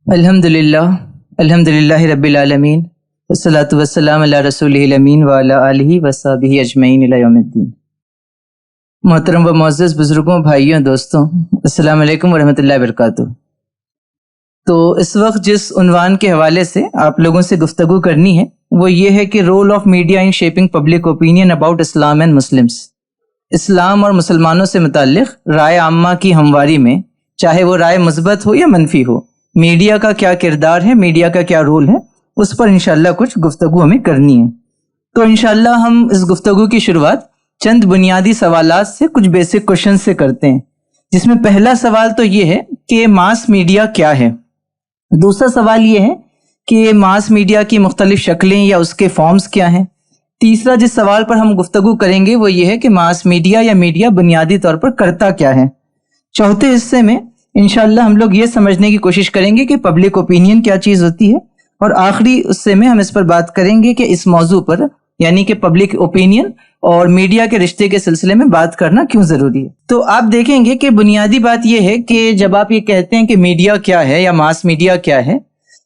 الحمدللہ الحمدللہ رب العالمین والصلاة والسلام علی رسولہ الامین وعلی آلہ وصحبہ اجمعین الی یوم الدین۔ محترم و معزز بزرگوں، بھائیوں، دوستوں، السلام علیکم ورحمۃ اللہ وبرکاتہ۔ تو اس وقت جس عنوان کے حوالے سے آپ لوگوں سے گفتگو کرنی ہے وہ یہ ہے کہ role of media in shaping public opinion about Islam and Muslims. Islam اور مسلمانوں سے متعلق رائے عامہ کی ہمواری میں، چاہے وہ رائے مثبت ہو یا منفی ہو، میڈیا کا کیا کردار ہے، میڈیا کا کیا رول ہے، اس پر انشاءاللہ کچھ گفتگو ہمیں کرنی ہے۔ تو انشاءاللہ ہم اس گفتگو کی شروعات چند بنیادی سوالات سے، کچھ بیسک کوشچن سے کرتے ہیں، جس میں پہلا سوال تو یہ ہے کہ ماس میڈیا کیا ہے۔ دوسرا سوال یہ ہے کہ ماس میڈیا کی مختلف شکلیں یا اس کے فارمز کیا ہیں۔ تیسرا جس سوال پر ہم گفتگو کریں گے وہ یہ ہے کہ ماس میڈیا یا میڈیا بنیادی طور پر کرتا کیا ہے۔ چوتھے حصے میں انشاءاللہ ہم لوگ یہ سمجھنے کی کوشش کریں گے کہ پبلک اوپینین کیا چیز ہوتی ہے، اور آخری حصے میں ہم اس پر بات کریں گے کہ اس موضوع پر، یعنی کہ پبلک اوپینین اور میڈیا کے رشتے کے سلسلے میں بات کرنا کیوں ضروری ہے۔ تو آپ دیکھیں گے کہ بنیادی بات یہ ہے کہ جب آپ یہ کہتے ہیں کہ میڈیا کیا ہے یا ماس میڈیا کیا ہے،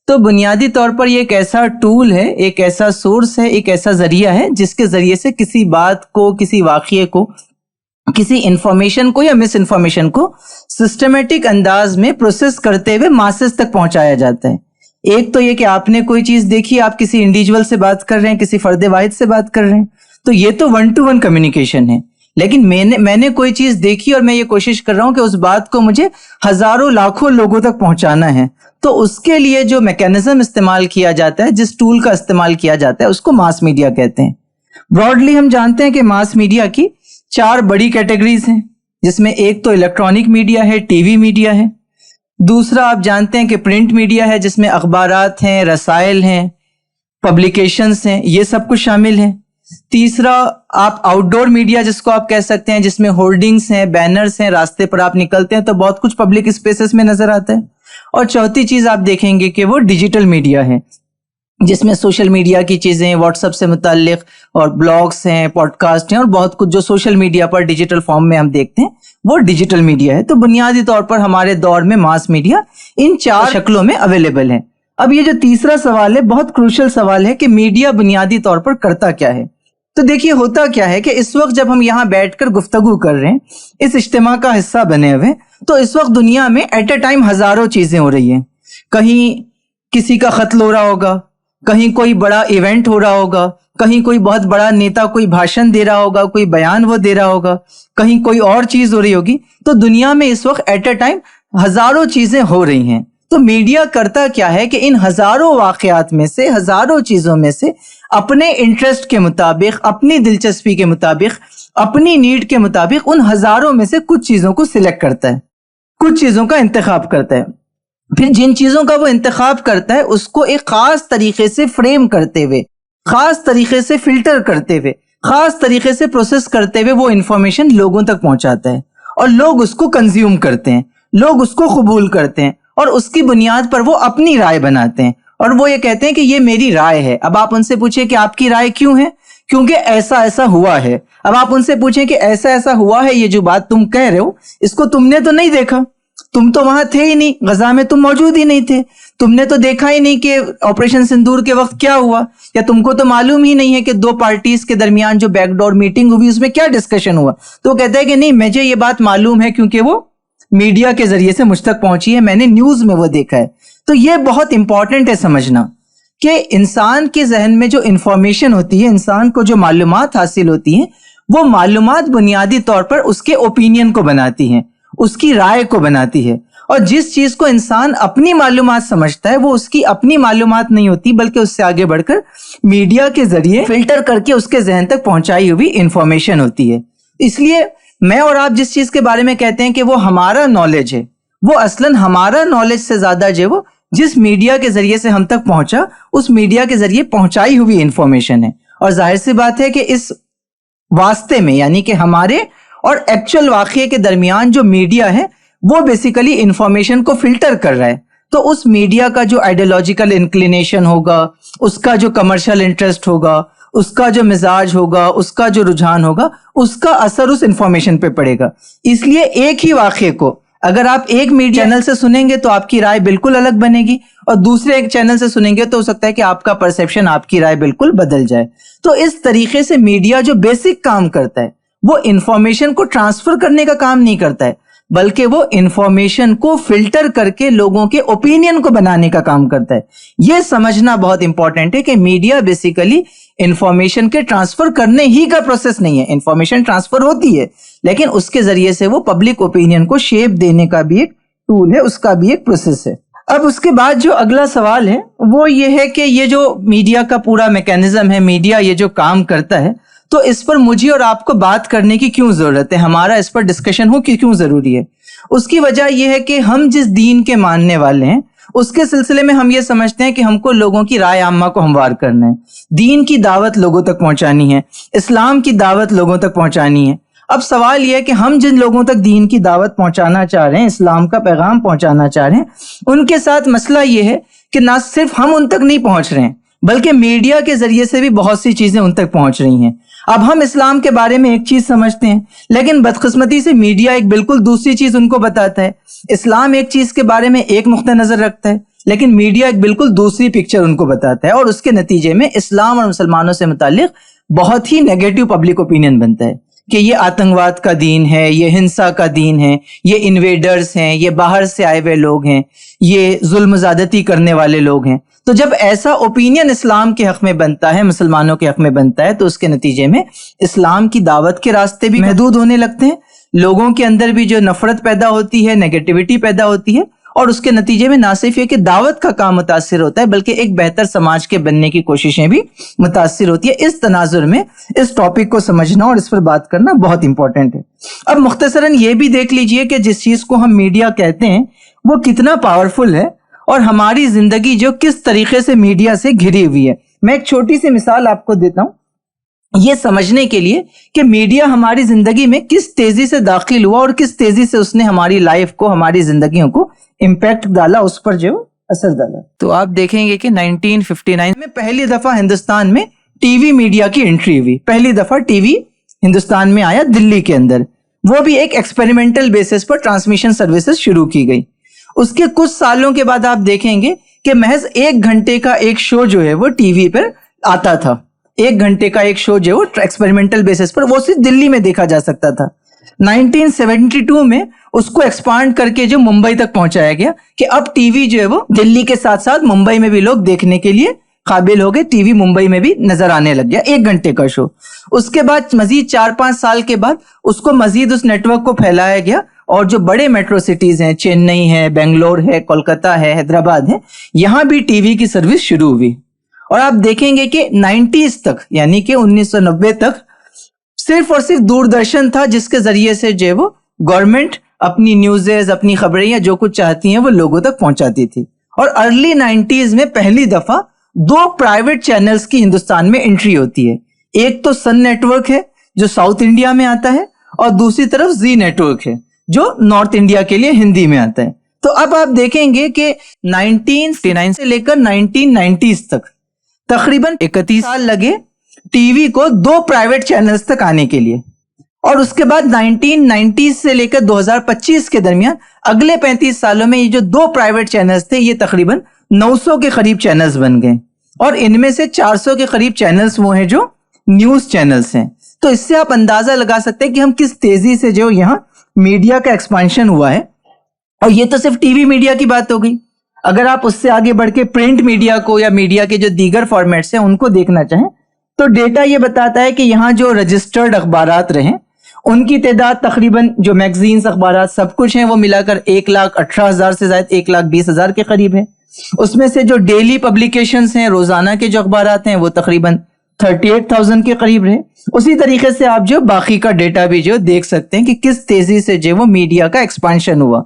تو بنیادی طور پر یہ ایک ایسا ٹول ہے، ایک ایسا سورس ہے، ایک ایسا ذریعہ ہے جس کے ذریعے سے کسی بات کو، کسی واقعے کو، کسی انفارمیشن کو یا مس انفارمیشن کو سسٹمیٹک انداز میں پروسیس کرتے ہوئے ماسز تک پہنچایا جاتا ہے۔ ایک تو یہ کہ آپ نے کوئی چیز دیکھی، آپ کسی انڈیویجول سے بات کر رہے ہیں، کسی فرد واحد سے بات کر رہے ہیں، تو یہ تو ون ٹو ون کمیونیکیشن ہے۔ لیکن میں نے کوئی چیز دیکھی اور میں یہ کوشش کر رہا ہوں کہ اس بات کو مجھے ہزاروں لاکھوں لوگوں تک پہنچانا ہے، تو اس کے لیے جو میکینزم استعمال کیا جاتا ہے، جس ٹول کا استعمال کیا جاتا ہے، اس کو ماس میڈیا کہتے ہیں۔ براڈلی ہم جانتے ہیں کہ ماس میڈیا کی 4 بڑی کیٹیگریز ہیں، جس میں ایک تو الیکٹرانک میڈیا ہے، ٹی وی میڈیا ہے۔ دوسرا آپ جانتے ہیں کہ پرنٹ میڈیا ہے، جس میں اخبارات ہیں، رسائل ہیں، پبلیکیشنز ہیں، یہ سب کچھ شامل ہیں۔ تیسرا آپ آؤٹ ڈور میڈیا جس کو آپ کہہ سکتے ہیں، جس میں ہولڈنگز ہیں، بینرز ہیں، راستے پر آپ نکلتے ہیں تو بہت کچھ پبلک اسپیسز میں نظر آتا ہے۔ اور چوتھی چیز آپ دیکھیں گے کہ وہ ڈیجیٹل میڈیا ہے، جس میں سوشل میڈیا کی چیزیں، واٹس ایپ سے متعلق، اور بلاگز ہیں، پوڈ کاسٹ ہیں، اور بہت کچھ جو سوشل میڈیا پر ڈیجیٹل فارم میں ہم دیکھتے ہیں وہ ڈیجیٹل میڈیا ہے۔ تو بنیادی طور پر ہمارے دور میں ماس میڈیا ان 4 شکلوں میں اویلیبل ہے۔ اب یہ جو تیسرا سوال ہے، بہت کروشل سوال ہے کہ میڈیا بنیادی طور پر کرتا کیا ہے۔ تو دیکھیے ہوتا کیا ہے کہ اس وقت جب ہم یہاں بیٹھ کر گفتگو کر رہے ہیں، اس اجتماع کا حصہ بنے ہوئے، تو اس وقت دنیا میں ایٹ اے ٹائم ہزاروں چیزیں ہو رہی ہیں۔ کہیں کسی کا قتل ہو رہا ہوگا، کہیں کوئی بڑا ایونٹ ہو رہا ہوگا، کہیں کوئی بہت بڑا نیتا کوئی بھاشن دے رہا ہوگا، کوئی بیان وہ دے رہا ہوگا، کہیں کوئی اور چیز ہو رہی ہوگی۔ تو دنیا میں اس وقت ایٹ اے ٹائم ہزاروں چیزیں ہو رہی ہیں۔ تو میڈیا کرتا کیا ہے کہ ان ہزاروں واقعات میں سے، ہزاروں چیزوں میں سے اپنے انٹرسٹ کے مطابق، اپنی دلچسپی کے مطابق، اپنی نیڈ کے مطابق ان ہزاروں میں سے کچھ چیزوں کو سلیکٹ کرتا ہے، کچھ چیزوں کا انتخاب کرتا ہے۔ پھر جن چیزوں کا وہ انتخاب کرتا ہے اس کو ایک خاص طریقے سے فریم کرتے ہوئے، خاص طریقے سے فلٹر کرتے ہوئے، خاص طریقے سے پروسیس کرتے ہوئے وہ انفارمیشن لوگوں تک پہنچاتا ہے، اور لوگ اس کو کنزیوم کرتے ہیں، لوگ اس کو قبول کرتے ہیں، اور اس کی بنیاد پر وہ اپنی رائے بناتے ہیں، اور وہ یہ کہتے ہیں کہ یہ میری رائے ہے۔ اب آپ ان سے پوچھیں کہ آپ کی رائے کیوں ہے؟ کیونکہ ایسا ایسا ہوا ہے۔ اب آپ ان سے پوچھیں کہ ایسا ایسا ہوا ہے، یہ جو بات تم کہہ رہے ہو اس کو تم نے تو نہیں دیکھا، تم تو وہاں تھے ہی نہیں، غزہ میں تم موجود ہی نہیں تھے، تم نے تو دیکھا ہی نہیں کہ آپریشن سندور کے وقت کیا ہوا، یا تم کو تو معلوم ہی نہیں ہے کہ 2 پارٹیز کے درمیان جو بیک ڈور میٹنگ ہوئی اس میں کیا ڈسکشن ہوا۔ تو وہ کہتا ہے کہ نہیں، مجھے یہ بات معلوم ہے کیونکہ وہ میڈیا کے ذریعے سے مجھ تک پہنچی ہے، میں نے نیوز میں وہ دیکھا ہے۔ تو یہ بہت امپورٹنٹ ہے سمجھنا کہ انسان کے ذہن میں جو انفارمیشن ہوتی ہے، انسان کو جو معلومات حاصل ہوتی ہیں، وہ معلومات بنیادی طور پر اس کے اوپینین کو بناتی ہیں، اس کی رائے کو بناتی ہے۔ اور جس چیز کو انسان اپنی معلومات سمجھتا ہے وہ اس کی اپنی معلومات نہیں ہوتی، بلکہ اس سے آگے بڑھ کر میڈیا کے ذریعے فلٹر کر کے اس کے ذہن تک پہنچائی ہوئی انفارمیشن ہوتی ہے۔ اس لیے میں اور آپ جس چیز کے بارے میں کہتے ہیں کہ وہ ہمارا نالج ہے، وہ اصلاً ہمارا نالج سے زیادہ جو وہ جس میڈیا کے ذریعے سے ہم تک پہنچا، اس میڈیا کے ذریعے پہنچائی ہوئی انفارمیشن ہے۔ اور ظاہر سی بات ہے کہ اس واسطے میں، یعنی کہ ہمارے اور ایکچوئل واقعے کے درمیان جو میڈیا ہے وہ بیسیکلی انفارمیشن کو فلٹر کر رہا ہے، تو اس میڈیا کا جو آئیڈیالوجیکل انکلینیشن ہوگا، اس کا جو کمرشل انٹرسٹ ہوگا، اس کا جو مزاج ہوگا، اس کا جو رجحان ہوگا، اس کا اثر اس انفارمیشن پہ پڑے گا۔ اس لیے ایک ہی واقعے کو اگر آپ ایک میڈیا چینل سے سنیں گے تو آپ کی رائے بالکل الگ بنے گی، اور دوسرے ایک چینل سے سنیں گے تو ہو سکتا ہے کہ آپ کا پرسیپشن، آپ کی رائے بالکل بدل جائے۔ تو اس طریقے سے میڈیا جو بیسک کام کرتا ہے وہ انفارمیشن کو ٹرانسفر کرنے کا کام نہیں کرتا ہے، بلکہ وہ انفارمیشن کو فلٹر کر کے لوگوں کے اوپینین کو بنانے کا کام کرتا ہے۔ یہ سمجھنا بہت امپورٹنٹ ہے کہ میڈیا بیسیکلی انفارمیشن کے ٹرانسفر کرنے ہی کا پروسیس نہیں ہے۔ انفارمیشن ٹرانسفر ہوتی ہے لیکن اس کے ذریعے سے وہ پبلک اوپینین کو شیپ دینے کا بھی ایک ٹول ہے، اس کا بھی ایک پروسیس ہے۔ اب اس کے بعد جو اگلا سوال ہے وہ یہ ہے کہ یہ جو میڈیا کا پورا میکینزم ہے، میڈیا یہ جو کام کرتا ہے، تو اس پر مجھے اور آپ کو بات کرنے کی کیوں ضرورت ہے، ہمارا اس پر ڈسکشن ہو کہ کیوں ضروری ہے؟ اس کی وجہ یہ ہے کہ ہم جس دین کے ماننے والے ہیں اس کے سلسلے میں ہم یہ سمجھتے ہیں کہ ہم کو لوگوں کی رائے عامہ کو ہموار کرنا ہے، دین کی دعوت لوگوں تک پہنچانی ہے، اسلام کی دعوت لوگوں تک پہنچانی ہے۔ اب سوال یہ ہے کہ ہم جن لوگوں تک دین کی دعوت پہنچانا چاہ رہے ہیں، اسلام کا پیغام پہنچانا چاہ رہے ہیں، ان کے ساتھ مسئلہ یہ ہے کہ نہ صرف ہم ان تک نہیں پہنچ رہے ہیں بلکہ میڈیا کے ذریعے سے بھی بہت سی چیزیں ان تک پہنچ رہی ہیں۔ اب ہم اسلام کے بارے میں ایک چیز سمجھتے ہیں لیکن بدقسمتی سے میڈیا ایک بالکل دوسری چیز ان کو بتاتا ہے۔ اسلام ایک چیز کے بارے میں ایک نقطہ نظر رکھتا ہے لیکن میڈیا ایک بالکل دوسری پکچر ان کو بتاتا ہے، اور اس کے نتیجے میں اسلام اور مسلمانوں سے متعلق بہت ہی نیگیٹو پبلک اوپینین بنتا ہے کہ یہ آتنکواد کا دین ہے، یہ ہنسا کا دین ہے، یہ انویڈرز ہیں، یہ باہر سے آئے ہوئے لوگ ہیں، یہ ظلم زیادتی کرنے والے لوگ ہیں۔ تو جب ایسا اوپینین اسلام کے حق میں بنتا ہے، مسلمانوں کے حق میں بنتا ہے، تو اس کے نتیجے میں اسلام کی دعوت کے راستے بھی محدود ہونے لگتے ہیں، لوگوں کے اندر بھی جو نفرت پیدا ہوتی ہے، نیگیٹیوٹی پیدا ہوتی ہے، اور اس کے نتیجے میں نہ صرف یہ کہ دعوت کا کام متاثر ہوتا ہے بلکہ ایک بہتر سماج کے بننے کی کوششیں بھی متاثر ہوتی ہے۔ اس تناظر میں اس ٹاپک کو سمجھنا اور اس پر بات کرنا بہت امپورٹنٹ ہے۔ اب مختصراً یہ بھی دیکھ لیجئے کہ جس چیز کو ہم میڈیا کہتے ہیں وہ کتنا پاورفل ہے اور ہماری زندگی جو کس طریقے سے میڈیا سے گھری ہوئی ہے۔ میں ایک چھوٹی سی مثال آپ کو دیتا ہوں یہ سمجھنے کے لیے کہ میڈیا ہماری زندگی میں کس تیزی سے داخل ہوا اور کس تیزی سے اس نے ہماری لائف کو، ہماری زندگیوں کو امپیکٹ ڈالا، اس پر جو اثر ڈالا۔ تو آپ دیکھیں گے کہ 1959 میں پہلی دفعہ ہندوستان میں ٹی وی میڈیا کی انٹری ہوئی، پہلی دفعہ ٹی وی ہندوستان میں آیا دلی کے اندر، وہ بھی ایک ایکسپیریمنٹل بیسس پر ٹرانسمیشن سروسز شروع کی گئی۔ اس کے کچھ سالوں کے بعد آپ دیکھیں گے کہ محض 1 گھنٹے کا ایک شو جو ہے وہ ٹی وی پر آتا تھا، 1 گھنٹے کا ایک شو جو ایکسپیریمنٹل بیسس پر وہ صرف دلی میں دیکھا جا سکتا تھا۔ 1972 میں اس کو ایکسپانڈ کر کے جو ممبئی تک پہنچایا گیا کہ اب ٹی وی جو ہے وہ دلی کے ساتھ ساتھ ممبئی میں بھی لوگ دیکھنے کے لیے قابل ہو گئے، ٹی وی ممبئی میں بھی نظر آنے لگ گیا، 1 گھنٹے کا شو۔ اس کے بعد مزید 4-5 سال کے بعد اس کو مزید اس نیٹ ورک کو پھیلایا گیا، اور جو بڑے میٹرو سٹیز ہیں، چنئی ہے، بنگلور ہے، کولکتہ ہے، حیدرآباد ہے، یہاں بھی ٹی وی کی سروس شروع ہوئی۔ اور آپ دیکھیں گے کہ 90s تک، یعنی کہ 1990 تک صرف اور صرف دوردرشن تھا جس کے ذریعے سے جو وہ گورنمنٹ اپنی نیوزز، اپنی خبریں یا جو کچھ چاہتی ہیں وہ لوگوں تک پہنچاتی تھی۔ اور ارلی 90s میں پہلی دفعہ 2 پرائیویٹ چینلز کی ہندوستان میں انٹری ہوتی ہے، ایک تو سن نیٹ ورک ہے جو ساؤتھ انڈیا میں آتا ہے، اور دوسری طرف زی نیٹ ورک ہے جو نارتھ انڈیا کے لیے ہندی میں آتا ہے۔ تو اب آپ دیکھیں گے کہ 1959 سے لے کر 1990s تک تقریباً 31 سال لگے ٹی وی کو 2 پرائیویٹ چینلز تک آنے کے لیے، اور اس کے بعد 1990 سے لے کر 2025 کے درمیان اگلے 35 سالوں میں یہ جو 2 پرائیویٹ چینلز تھے یہ تقریباً 900 کے قریب چینلز بن گئے، اور ان میں سے 400 کے قریب چینلز وہ ہیں جو نیوز چینلز ہیں۔ تو اس سے آپ اندازہ لگا سکتے ہیں کہ ہم کس تیزی سے جو یہاں میڈیا کا ایکسپانشن ہوا ہے۔ اور یہ تو صرف ٹی وی میڈیا کی بات ہو گئی، اگر آپ اس سے آگے بڑھ کے پرنٹ میڈیا کو یا میڈیا کے جو دیگر فارمیٹس ہیں ان کو دیکھنا چاہیں تو ڈیٹا یہ بتاتا ہے کہ یہاں جو رجسٹرڈ اخبارات رہیں ان کی تعداد تقریباً جو میگزینز، اخبارات سب کچھ ہیں وہ ملا کر 1,18,000 سے زائد 1,20,000 کے قریب ہے۔ اس میں سے جو ڈیلی پبلیکیشنز ہیں، روزانہ کے جو اخبارات ہیں وہ تقریباً 38,000 کے قریب رہے۔ اسی طریقے سے آپ جو باقی کا ڈیٹا بھی جو دیکھ سکتے ہیں کہ کس تیزی سے جو وہ میڈیا کا ایکسپانشن ہوا۔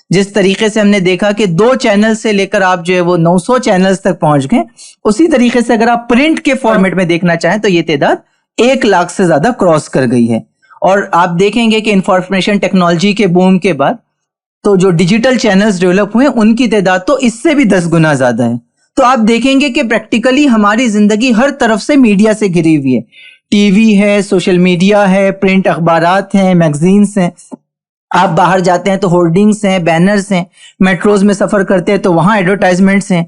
جس طریقے سے ہم نے دیکھا کہ 2 چینل سے لے کر آپ جو ہے وہ 900 چینلز تک پہنچ گئے، اسی طریقے سے اگر آپ پرنٹ کے فارمیٹ میں دیکھنا چاہیں تو یہ تعداد 1 لاکھ سے زیادہ کراس کر گئی ہے۔ اور آپ دیکھیں گے کہ انفارمیشن ٹیکنالوجی کے بوم کے بعد تو جو ڈیجیٹل چینلز ڈیولپ ہوئے ان کی تعداد تو اس سے بھی 10 گنا زیادہ ہے۔ تو آپ دیکھیں گے کہ پریکٹیکلی ہماری زندگی ہر طرف سے میڈیا سے گھری ہوئی ہے، ٹی وی ہے، سوشل میڈیا ہے، پرنٹ اخبارات ہیں، میگزینز ہیں، آپ باہر جاتے ہیں تو ہورڈنگس ہیں, بینرز ہیں, میٹروز میں سفر کرتے ہیں تو وہاں ایڈورٹائزمنٹس ہیں,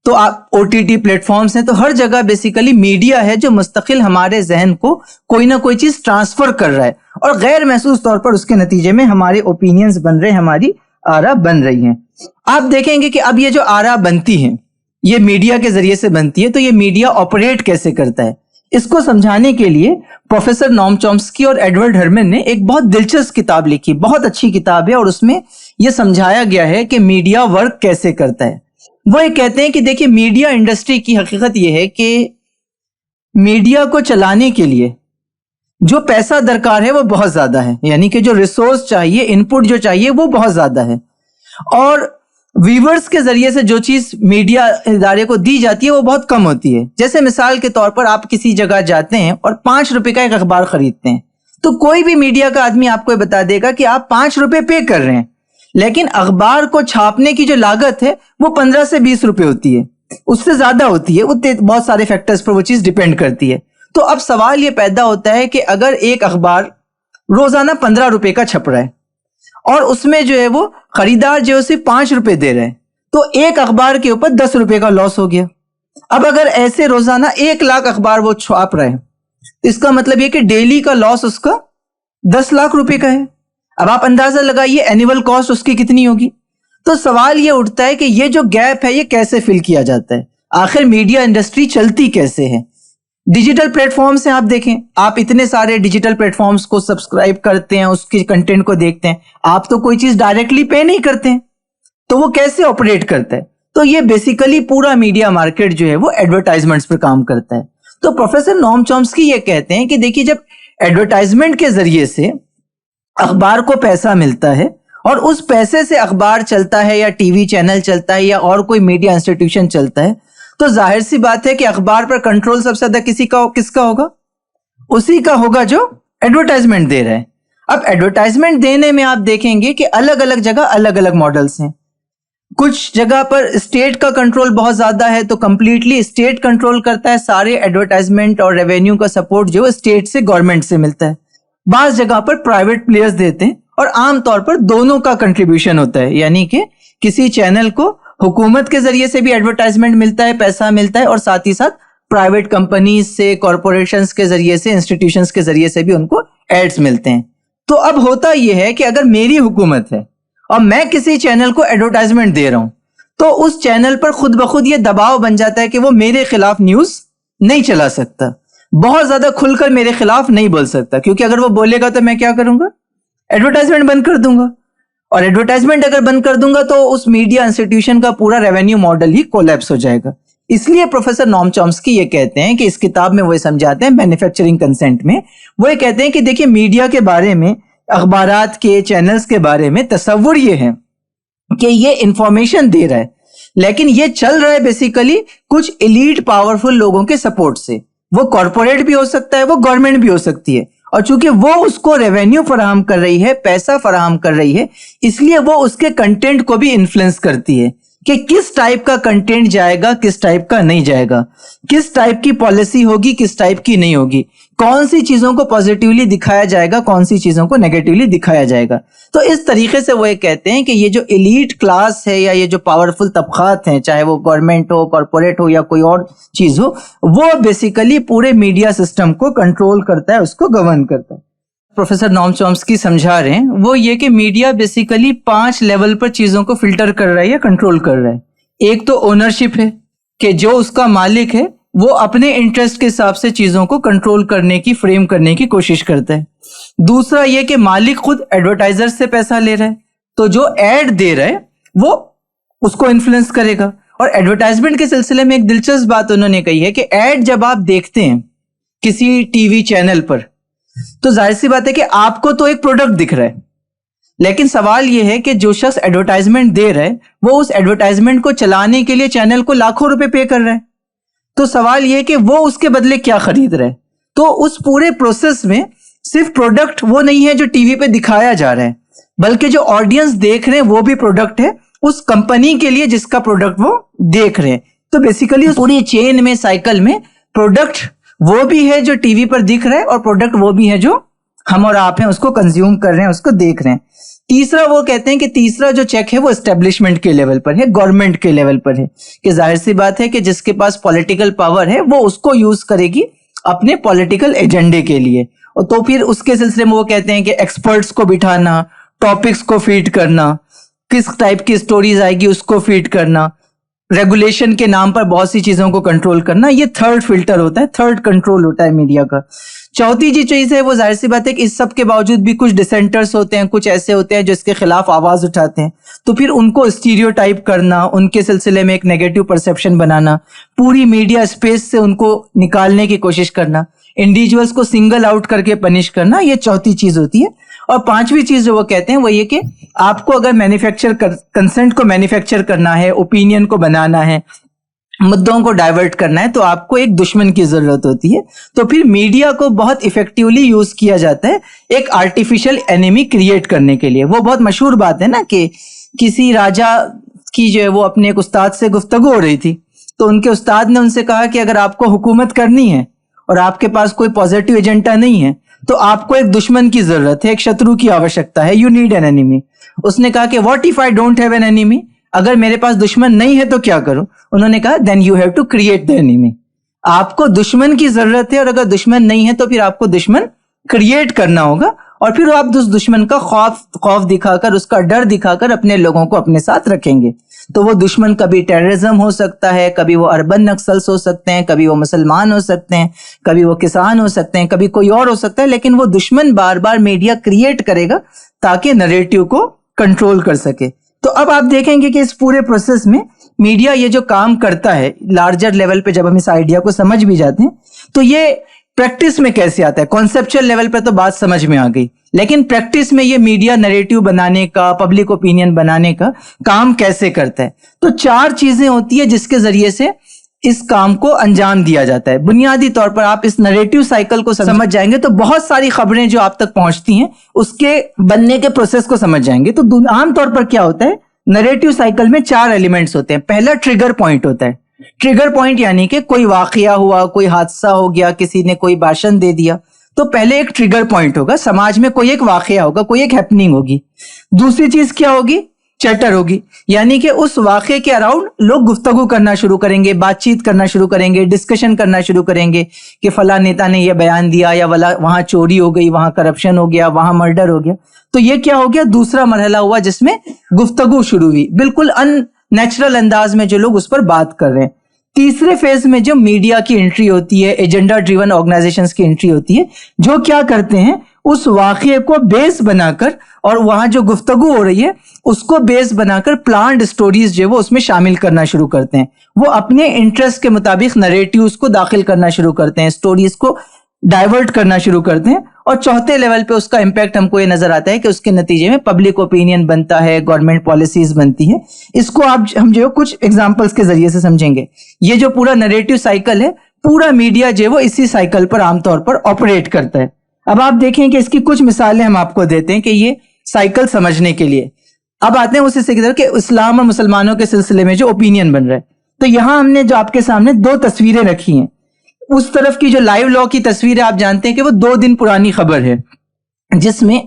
تو آپ OTT پلیٹ فارمز ہیں, تو ہر جگہ بیسیکلی میڈیا ہے جو مستقل ہمارے ذہن کو کوئی نہ کوئی چیز ٹرانسفر کر رہا ہے, اور غیر محسوس طور پر اس کے نتیجے میں ہمارے اوپینینز بن رہے ہیں, ہماری آراء بن رہی ہیں. آپ دیکھیں گے کہ اب یہ جو آراء بنتی ہیں یہ میڈیا کے ذریعے سے بنتی ہے, تو یہ میڈیا آپریٹ کیسے کرتا ہے, اس کو سمجھانے کے لیے پروفیسر نوم چومسکی اور ایڈورڈ ہرمن نے ایک بہت دلچسپ کتاب لکھی, بہت اچھی کتاب ہے, اور اس میں یہ سمجھایا گیا ہے کہ میڈیا ورک کیسے کرتا ہے. وہ یہ کہتے ہیں کہ دیکھیے میڈیا انڈسٹری کی حقیقت یہ ہے کہ میڈیا کو چلانے کے لیے جو پیسہ درکار ہے وہ بہت زیادہ ہے, یعنی کہ جو ریسورس چاہیے, ان پٹ جو چاہیے وہ بہت زیادہ ہے, اور ویورز کے ذریعے سے جو چیز میڈیا ادارے کو دی جاتی ہے وہ بہت کم ہوتی ہے. جیسے مثال کے طور پر آپ کسی جگہ جاتے ہیں اور 5 روپے کا ایک اخبار خریدتے ہیں, تو کوئی بھی میڈیا کا آدمی آپ کو بتا دے گا کہ آپ 5 روپے پے کر رہے ہیں, لیکن اخبار کو چھاپنے کی جو لاگت ہے وہ 15 سے 20 روپے ہوتی ہے, اس سے زیادہ ہوتی ہے, وہ بہت سارے فیکٹرز پر وہ چیز ڈیپینڈ کرتی ہے. تو اب سوال یہ پیدا ہوتا ہے کہ اگر ایک اخبار روزانہ 15 روپے کا چھپ رہا ہے اور اس میں جو ہے وہ خریدار جو ہے صرف 5 روپے دے رہے ہیں, تو ایک اخبار کے اوپر 10 روپے کا لاس ہو گیا. اب اگر ایسے روزانہ 1 لاکھ اخبار وہ چھاپ رہے ہیں, اس کا مطلب یہ کہ ڈیلی کا لاس اس کا 10 لاکھ روپے کا ہے. اب آپ اندازہ لگائیے اینیول کاسٹ اس کی کتنی ہوگی. تو سوال یہ اٹھتا ہے کہ یہ جو گیپ ہے یہ کیسے فل کیا جاتا ہے, آخر میڈیا انڈسٹری چلتی کیسے ہے. ڈیجیٹل پلیٹ فارمز ہیں, آپ دیکھیں, آپ اتنے سارے ڈیجیٹل پلیٹ فارمز کو سبسکرائب کرتے ہیں, اس کے کنٹینٹ کو دیکھتے ہیں, آپ تو کوئی چیز ڈائریکٹلی پے نہیں کرتے ہیں, تو وہ کیسے آپریٹ کرتا ہے. تو یہ بیسیکلی پورا میڈیا مارکیٹ جو ہے وہ ایڈورٹائزمنٹس پر کام کرتا ہے. تو پروفیسر نوم چومسکی یہ کہتے ہیں کہ دیکھیے جب ایڈورٹائزمنٹ کے ذریعے سے اخبار کو پیسہ ملتا ہے اور اس پیسے سے اخبار چلتا ہے یا ٹی وی چینل چلتا ہے یا اور کوئی میڈیا انسٹیٹیوشن چلتا ہے, تو ظاہر سی بات ہے کہ اخبار پر کنٹرول سب سے زیادہ کس کا ہوگا, اسی کا ہوگا جو ایڈورٹائزمنٹ دے رہا ہے. اب ایڈورٹائزمنٹ دینے میں آپ دیکھیں گے کہ الگ الگ جگہ الگ الگ ماڈلز ہیں. کچھ جگہ پر اسٹیٹ کا کنٹرول بہت زیادہ ہے, تو کمپلیٹلی اسٹیٹ کنٹرول کرتا ہے, سارے ایڈورٹائزمنٹ اور ریونیو کا سپورٹ جو ہے اسٹیٹ سے, گورنمنٹ سے ملتا ہے. بعض جگہ پر پرائیویٹ پلیئرز دیتے ہیں, اور عام طور پر دونوں کا کنٹریبیوشن ہوتا ہے, یعنی کہ کسی چینل کو حکومت کے ذریعے سے بھی ایڈورٹائزمنٹ ملتا ہے, پیسہ ملتا ہے, اور ساتھ ہی ساتھ پرائیویٹ کمپنیز سے, کارپوریشنز کے ذریعے سے, انسٹیٹیوشنز کے ذریعے سے بھی ان کو ایڈز ملتے ہیں. تو اب ہوتا یہ ہے کہ اگر میری حکومت ہے اور میں کسی چینل کو ایڈورٹائزمنٹ دے رہا ہوں, تو اس چینل پر خود بخود یہ دباؤ بن جاتا ہے کہ وہ میرے خلاف نیوز نہیں چلا سکتا, بہت زیادہ کھل کر میرے خلاف نہیں بول سکتا, کیونکہ اگر وہ بولے گا تو میں کیا کروں گا, ایڈورٹائزمنٹ بند کر دوں گا, اور ایڈورٹائزمنٹ اگر بند کر دوں گا تو اس میڈیا انسٹیٹیوشن کا پورا ریونیو ماڈل ہی کولیپس ہو جائے گا. اس لیے پروفیسر نوم چومسکی یہ کہتے ہیں کہ اس کتاب میں وہ سمجھاتے ہیں مینوفیکچرنگ کنسنٹ میں, وہ یہ کہتے ہیں کہ دیکھیے میڈیا کے بارے میں, اخبارات کے چینلز کے بارے میں تصور یہ ہے کہ یہ انفارمیشن دے رہا ہے, لیکن یہ چل رہا ہے بیسیکلی کچھ ایلیٹ پاورفل لوگوں کے سپورٹ سے. وہ کارپوریٹ بھی ہو سکتا ہے, وہ گورنمنٹ بھی ہو سکتی ہے, اور چونکہ وہ اس کو ریونیو فراہم کر رہی ہے, پیسہ فراہم کر رہی ہے, اس لیے وہ اس کے کنٹینٹ کو بھی انفلوئنس کرتی ہے کہ کس ٹائپ کا کنٹینٹ جائے گا, کس ٹائپ کا نہیں جائے گا, کس ٹائپ کی پالیسی ہوگی, کس ٹائپ کی نہیں ہوگی, کون سی چیزوں کو پازیٹیولی دکھایا جائے گا, کون سی چیزوں کو نیگیٹیولی دکھایا جائے گا. تو اس طریقے سے وہ یہ کہتے ہیں کہ یہ جو ایلیٹ کلاس ہے یا یہ جو پاورفل طبقات ہیں, چاہے وہ گورنمنٹ ہو, کارپوریٹ ہو یا کوئی اور چیز ہو, وہ بیسیکلی پورے میڈیا سسٹم کو کنٹرول کرتا ہے, اس کو گورن کرتا ہے. پروفیسر نوم چومسکی سمجھا رہے ہیں وہ یہ کہ میڈیا بیسیکلی 5 لیول پر چیزوں کو فلٹر کر رہا ہے یا کنٹرول کر رہا ہے. ایک تو اونرشپ ہے کہ جو اس کا مالک ہے وہ اپنے انٹرسٹ کے حساب سے چیزوں کو کنٹرول کرنے کی, فریم کرنے کی کوشش کرتا ہے. دوسرا یہ کہ مالک خود ایڈورٹائزر سے پیسہ لے رہا ہے, تو جو ایڈ دے رہا ہے وہ اس کو انفلوئنس کرے گا. اور ایڈورٹائزمنٹ کے سلسلے میں ایک دلچسپ بات انہوں نے کہی ہے کہ ایڈ جب آپ دیکھتے ہیں کسی ٹی وی چینل پر, تو ظاہر سی بات ہے کہ آپ کو تو ایک پروڈکٹ دکھ رہا ہے, لیکن سوال یہ ہے کہ جو شخص ایڈورٹائزمنٹ دے رہا ہے وہ اس ایڈورٹائزمنٹ کو چلانے کے لیے چینل کو لاکھوں روپے پے کر رہا ہے. تو سوال یہ ہے کہ وہ اس کے بدلے کیا خرید رہا ہے. تو اس پورے پروسیس میں صرف پروڈکٹ وہ نہیں ہے جو ٹی وی پہ دکھایا جا رہا ہے, بلکہ جو آڈینس دیکھ رہے ہیں وہ بھی پروڈکٹ ہے اس کمپنی کے لیے جس کا پروڈکٹ وہ دیکھ رہے ہیں. تو بیسیکلی پوری چین میں, سائیکل میں, پروڈکٹ وہ بھی ہے جو ٹی وی پر دکھ رہا ہے اور پروڈکٹ وہ بھی ہے جو ہم اور آپ ہیں اس کو کنزیوم کر رہے ہیں, اس کو دیکھ رہے ہیں. تیسرا وہ کہتے ہیں کہ تیسرا جو چیک ہے وہ اسٹیبلشمنٹ کے لیول پر ہے, گورنمنٹ کے لیول پر ہے, کہ ظاہر سی بات ہے کہ جس کے پاس پولیٹیکل پاور ہے وہ اس کو یوز کرے گی اپنے پولیٹیکل ایجنڈے کے لیے. اور تو پھر اس کے سلسلے میں وہ کہتے ہیں کہ ایکسپرٹس کو بٹھانا, ٹاپکس کو فیڈ کرنا, کس ٹائپ کی سٹوریز آئے گی اس کو فیڈ کرنا, ریگولیشن کے نام پر بہت سی چیزوں کو کنٹرول کرنا, یہ تھرڈ فلٹر ہوتا ہے, تھرڈ کنٹرول ہوتا ہے میڈیا کا. چوتھی جو چیز ہے وہ ظاہر سی بات ہے کہ اس سب کے باوجود بھی کچھ ڈسینٹرز ہوتے ہیں, کچھ ایسے ہوتے ہیں جو اس کے خلاف آواز اٹھاتے ہیں, تو پھر ان کو اسٹیریو ٹائپ کرنا, ان کے سلسلے میں ایک نیگیٹو پرسیپشن بنانا, پوری میڈیا اسپیس سے ان کو نکالنے کی کوشش کرنا, انڈیویجولس کو سنگل آؤٹ کر کے پنش کرنا, یہ چوتھی چیز ہوتی ہے. اور پانچویں چیز جو وہ کہتے ہیں وہ یہ کہ آپ کو اگر کنسنٹ کو مینوفیکچر کرنا ہے, اوپینین کو بنانا ہے, مدعوں کو ڈائیورٹ کرنا ہے, تو آپ کو ایک دشمن کی ضرورت ہوتی ہے. تو پھر میڈیا کو بہت افیکٹولی یوز کیا جاتا ہے ایک آرٹیفیشل اینیمی کریٹ کرنے کے لیے. وہ بہت مشہور بات ہے نا کہ کسی راجا کی جو ہے وہ اپنے ایک استاد سے گفتگو ہو رہی تھی, تو ان کے استاد نے ان سے کہا کہ اگر آپ کو حکومت کرنی ہے اور آپ کے پاس کوئی پازیٹیو ایجنڈا نہیں ہے تو آپ کو ایک دشمن کی ضرورت ہے, ایک شترو کی آوشکتا ہے, یو نیڈ این اینیمی. اس نے کہا کہ what if I don't have an enemy, اگر میرے پاس دشمن نہیں ہے تو کیا کروں؟ انہوں نے کہا then you have to create the enemy. آپ کو دشمن کی ضرورت ہے, اور اگر دشمن نہیں ہے تو پھر آپ کو دشمن کریٹ کرنا ہوگا, اور پھر آپ اس دشمن کا خوف دکھا کر, اس کا ڈر دکھا کر اپنے لوگوں کو اپنے ساتھ رکھیں گے. تو وہ دشمن کبھی ٹیررزم ہو سکتا ہے, کبھی وہ اربن نکسلز ہو سکتے ہیں, کبھی وہ مسلمان ہو سکتے ہیں, کبھی وہ کسان ہو سکتے ہیں, کبھی کوئی اور ہو سکتا ہے, لیکن وہ دشمن بار بار میڈیا کریٹ کرے گا تاکہ نریٹو کو کنٹرول کر سکے. تو اب آپ دیکھیں گے کہ اس پورے پروسیس میں میڈیا یہ جو کام کرتا ہے لارجر لیول پہ, جب ہم اس آئیڈیا کو سمجھ بھی جاتے ہیں تو یہ پریکٹس میں کیسے آتا ہے. کانسیپچل لیول پہ تو بات سمجھ میں آ گئی, لیکن پریکٹس میں یہ میڈیا نریٹو بنانے کا, پبلک اوپینین بنانے کا کام کیسے کرتا ہے. تو 4 چیزیں ہوتی ہے جس کے ذریعے سے اس کام کو انجام دیا جاتا ہے. بنیادی طور پر آپ اس نریٹو سائیکل کو سمجھ جائیں گے تو بہت ساری خبریں جو آپ تک پہنچتی ہیں اس کے بننے کے پروسیس کو سمجھ جائیں گے. تو عام طور پر کیا ہوتا ہے, نریٹو سائیکل میں 4 ایلیمنٹس ہوتے ہیں. پہلا ٹریگر پوائنٹ ہوتا ہے. ٹریگر پوائنٹ یعنی کہ کوئی واقعہ ہوا, کوئی حادثہ ہو گیا, کسی نے کوئی بھاشن دے دیا, تو پہلے ایک ٹریگر پوائنٹ ہوگا, سماج میں کوئی ایک واقعہ ہوگا, کوئی ایک ہیپننگ ہوگی. دوسری چیز کیا ہوگی, چیٹر ہوگی, یعنی کہ اس واقعے کے اراؤنڈ لوگ گفتگو کرنا شروع کریں گے, بات چیت کرنا شروع کریں گے, ڈسکشن کرنا شروع کریں گے کہ فلاں نیتا نے یہ بیان دیا, یا وہاں چوری ہو گئی, وہاں کرپشن ہو گیا, وہاں مرڈر ہو گیا. تو یہ کیا ہو گیا, دوسرا مرحلہ ہوا جس میں گفتگو شروع ہوئی, بالکل ان نیچرل انداز میں جو لوگ اس پر بات کر رہے ہیں. تیسرے فیز میں جو میڈیا کی انٹری ہوتی ہے, ایجنڈا ڈریون آرگنائزیشنز کی انٹری ہوتی ہے, جو کیا کرتے ہیں اس واقعے کو بیس بنا کر, اور وہاں جو گفتگو ہو رہی ہے اس کو بیس بنا کر پلانڈ سٹوریز جو وہ اس میں شامل کرنا شروع کرتے ہیں. وہ اپنے انٹرسٹ کے مطابق نریٹیوز کو داخل کرنا شروع کرتے ہیں, سٹوریز کو ڈائیورٹ کرنا شروع کرتے ہیں. اور چوتھے لیول پہ اس کا امپیکٹ ہم کو یہ نظر آتا ہے کہ اس کے نتیجے میں پبلک اوپینین بنتا ہے, گورنمنٹ پالیسیز بنتی ہیں. اس کو ہم جو کچھ ایگزامپلس کے ذریعے سے سمجھیں گے. یہ جو پورا نریٹو سائیکل ہے, پورا میڈیا جو وہ اسی سائیکل پر عام طور پر آپریٹ کرتا ہے. اب آپ دیکھیں کہ اس کی کچھ مثالیں ہم آپ کو دیتے ہیں کہ یہ سائیکل سمجھنے کے لیے. اب آتے ہیں اسی سے کہ اسلام اور مسلمانوں کے سلسلے میں جو اوپینین بن رہا ہے. تو یہاں ہم نے جو آپ کے سامنے 2 تصویریں رکھی ہیں. اس طرف کی جو لائیو لا کی تصویر ہے, آپ جانتے ہیں کہ وہ 2 دن پرانی خبر ہے, جس میں